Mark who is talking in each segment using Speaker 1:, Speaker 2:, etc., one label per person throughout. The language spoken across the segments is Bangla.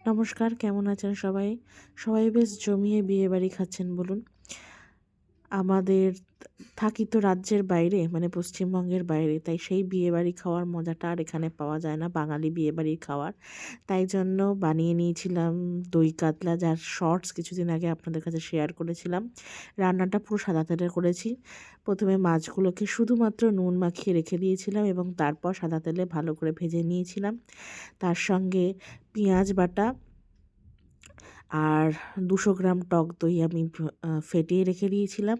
Speaker 1: নমস্কার, কেমন আছেন সবাই? সবাই বেশ জমিয়ে বিয়েবাড়ি খাচ্ছেন বলুন। আমাদের থাকি তো রাজ্যের বাইরে, মানে পশ্চিমবঙ্গের বাইরে, তাই সেই বিয়েবাড়ি খাওয়ার মজাটা আর এখানে পাওয়া যায় না, বাঙালি বিয়েবাড়ির খাওয়ার। তাই জন্য বানিয়ে নিয়েছিলাম দই কাতলা, যার শর্টস কিছুদিন আগে আপনাদের কাছে শেয়ার করেছিলাম। রান্নাটা পুরো সাদা তেলে করেছি। প্রথমে মাছগুলোকে শুধুমাত্র নুন মাখিয়ে রেখে দিয়েছিলাম এবং তারপর সাদা তেলে ভালো করে ভেজে নিয়েছিলাম। তার সঙ্গে পেঁয়াজ বাটা আর 200 গ্রাম টক দই আমি ফেটিয়ে রেখে দিয়েছিলাম।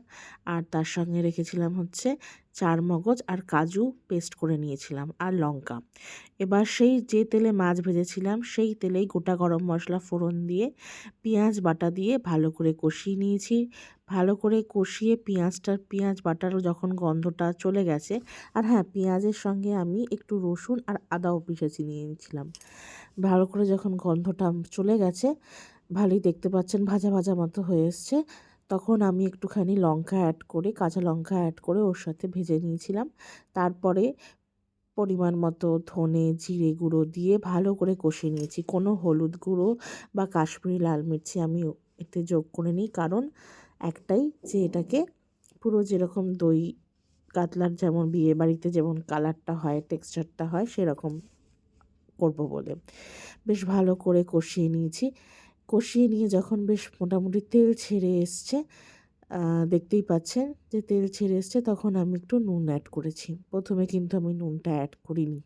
Speaker 1: আর তার সঙ্গে রেখেছিলাম হচ্ছে চারমগজ আর কাজু পেস্ট করে নিয়েছিলাম, আর লঙ্কা। এবার সেই যে তেলে মাছ ভেজেছিলাম সেই তেলেই গোটা গরম মশলা ফোড়ন দিয়ে পেঁয়াজ বাটা দিয়ে ভালো করে কষিয়ে নিয়েছি। ভালো করে কষিয়ে পেঁয়াজ বাটারও যখন গন্ধটা চলে গেছে, আর হ্যাঁ, পেঁয়াজের সঙ্গে আমি একটু রসুন আর আদাও পিষেছি নিয়েছিলাম। ভালো করে যখন গন্ধটা চলে গেছে, ভালোই দেখতে পাচ্ছেন ভাজা ভাজা মতো হয়ে এসছে, তখন আমি একটুখানি লঙ্কা অ্যাড করে, কাঁচা লঙ্কা অ্যাড করে ওর সাথে ভেজে নিয়েছিলাম। তারপরে পরিমাণ মতো ধনে জিরে গুঁড়ো দিয়ে ভালো করে কষিয়ে নিয়েছি। কোনো হলুদ গুঁড়ো বা কাশ্মীরি লাল মির্চি আমি এতে যোগ করে নিই, কারণ একটাই, যে এটাকে পুরো যেরকম দই কাতলার যেমন বিয়ে বাড়িতে যেমন কালারটা হয়, টেক্সচারটা হয়, সেরকম করব বলে বেশ ভালো করে কষিয়ে নিয়েছি। কষিয়ে নিয়ে যখন বেশ মোটামুটি তেল ছেড়ে এসছে, দেখতেই পাচ্ছেন যে তেল ছেড়ে এসছে, তখন আমি একটু নুন অ্যাড করেছি। প্রথমে কিন্তু আমি নুনটা অ্যাড করিনি।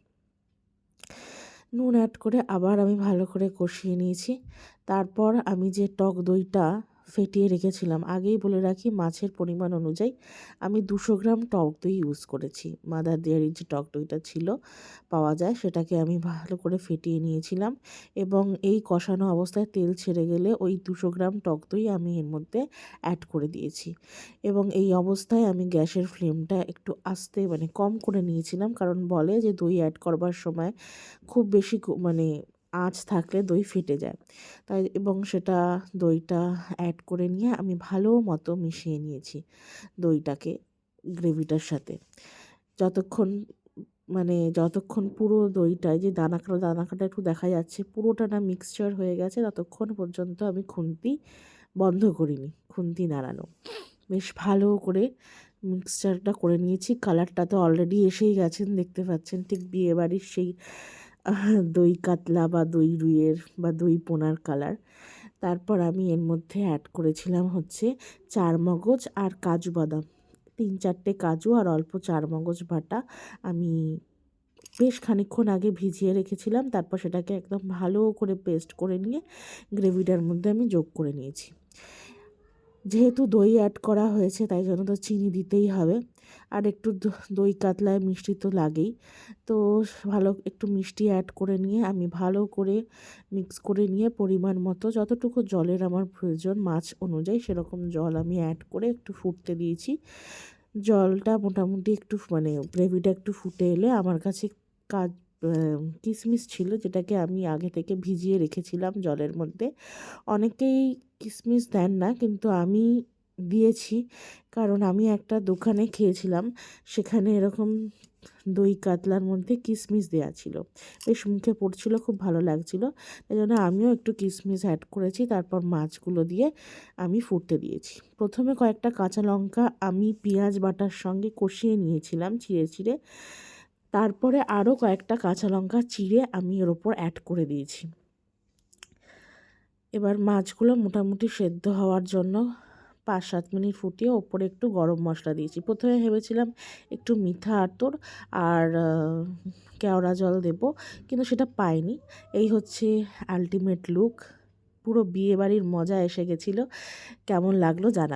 Speaker 1: নুন অ্যাড করে আবার আমি ভালো করে কষিয়ে নিয়েছি। তারপর আমি যে টক দইটা ফেটিয়ে রেখেছিলাম, আগেই বলে রাখি মাছের পরিমাণ অনুযায়ী আমি 200 গ্রাম টক দই ইউজ করেছি। মাদার ডেয়ারির যে টক দইটা ছিল পাওয়া যায়, সেটাকে আমি ভালো করে ফেটিয়ে নিয়েছিলাম এবং এই কষানো অবস্থায় তেল ছেড়ে গেলে ওই 200 গ্রাম টক দই আমি এর মধ্যে অ্যাড করে দিয়েছি। এবং এই অবস্থায় আমি গ্যাসের ফ্লেমটা একটু আস্তে, মানে কম করে নিয়েছিলাম, কারণ বলে যে দই অ্যাড করবার সময় খুব বেশি মানে আঁচ থাকলে দই ফেটে যায়। তাই এবং সেটা দইটা অ্যাড করে নিয়ে আমি ভালো মতো মিশিয়ে নিয়েছি দইটাকে গ্রেভিটার সাথে। যতক্ষণ যতক্ষণ পুরো দইটায় যে দানা কাটা দানা কাটা একটু দেখা যাচ্ছে, পুরোটা না মিক্সচার হয়ে গেছে, ততক্ষণ পর্যন্ত আমি খুন্তি বন্ধ করিনি, খুন্তি নাড়ানো। বেশ ভালো করে মিক্সচারটা করে নিয়েছি। কালারটা তো অলরেডি এসেই গেছেন, দেখতে পাচ্ছেন, ঠিক বিয়েবাড়ির সেই দই কাতলা বা দই রুইয়ের বা দই পোনার কালার। তারপর আমি এর মধ্যে অ্যাড করেছিলাম হচ্ছে চারমগজ আর কাজু বাদাম, 3-4টে কাজু আর অল্প চারমগজ বাটা আমি বেশ খানিকক্ষণ আগে ভিজিয়ে রেখেছিলাম। তারপর সেটাকে একদম ভালো করে পেস্ট করে নিয়ে গ্রেভিটার মধ্যে আমি যোগ করে নিয়েছি। যেহেতু দই অ্যাড করা হয়েছে তাই জন্য তো চিনি দিতেই হবে, আর একটু দই কাতলায় মিষ্টি তো লাগেই। তো ভালো একটু মিষ্টি অ্যাড করে নিয়ে আমি ভালো করে মিক্স করে নিয়ে পরিমাণ মতো যতটুকু জলের আমার প্রয়োজন মাছ অনুযায়ী সেরকম জল আমি অ্যাড করে একটু ফুটতে দিয়েছি। জলটা মোটামুটি একটু গ্রেভিটা একটু ফুটে এলে আমার কাছে কাজ কিশমিশ ছিল, যেটাকে আমি আগে থেকে ভিজিয়ে রেখেছিলাম জলের মধ্যে। অনেকেই কিশমিশ দেন না, কিন্তু আমি দিয়েছি, কারণ আমি একটা দোকানে খেয়েছিলাম, সেখানে এরকম দই কাতলার মধ্যে কিশমিশ দেওয়া ছিল। বেশ মুখে পড়ছিল, খুব ভালো লাগছিল। এই জন্য আমিও একটু কিশমিশ অ্যাড করেছি। তারপর মাছগুলো দিয়ে আমি ফুটতে দিয়েছি। প্রথমে কয়েকটা কাঁচা লঙ্কা আমি পেঁয়াজ বাটার সঙ্গে কষিয়ে নিয়েছিলাম চিড়ে চিড়ে। তারপরে আরও কয়েকটা কাঁচা লঙ্কা চিড়ে আমি এর ওপর অ্যাড করে দিয়েছি। এবার মাছগুলো মোটামুটি সেদ্ধ হওয়ার জন্য 5-7 মিনিট ফুটিয়ে ওপরে একটু গরম মশলা দিয়েছি। প্রথমে ভেবেছিলাম একটু মিঠা আতর আর কেওড়া জল দেব, কিন্তু সেটা পাইনি। এই হচ্ছে আল্টিমেট লুক। পুরো বিয়েবাড়ির মজা এসে গেছিলো। কেমন লাগলো জানাবেন।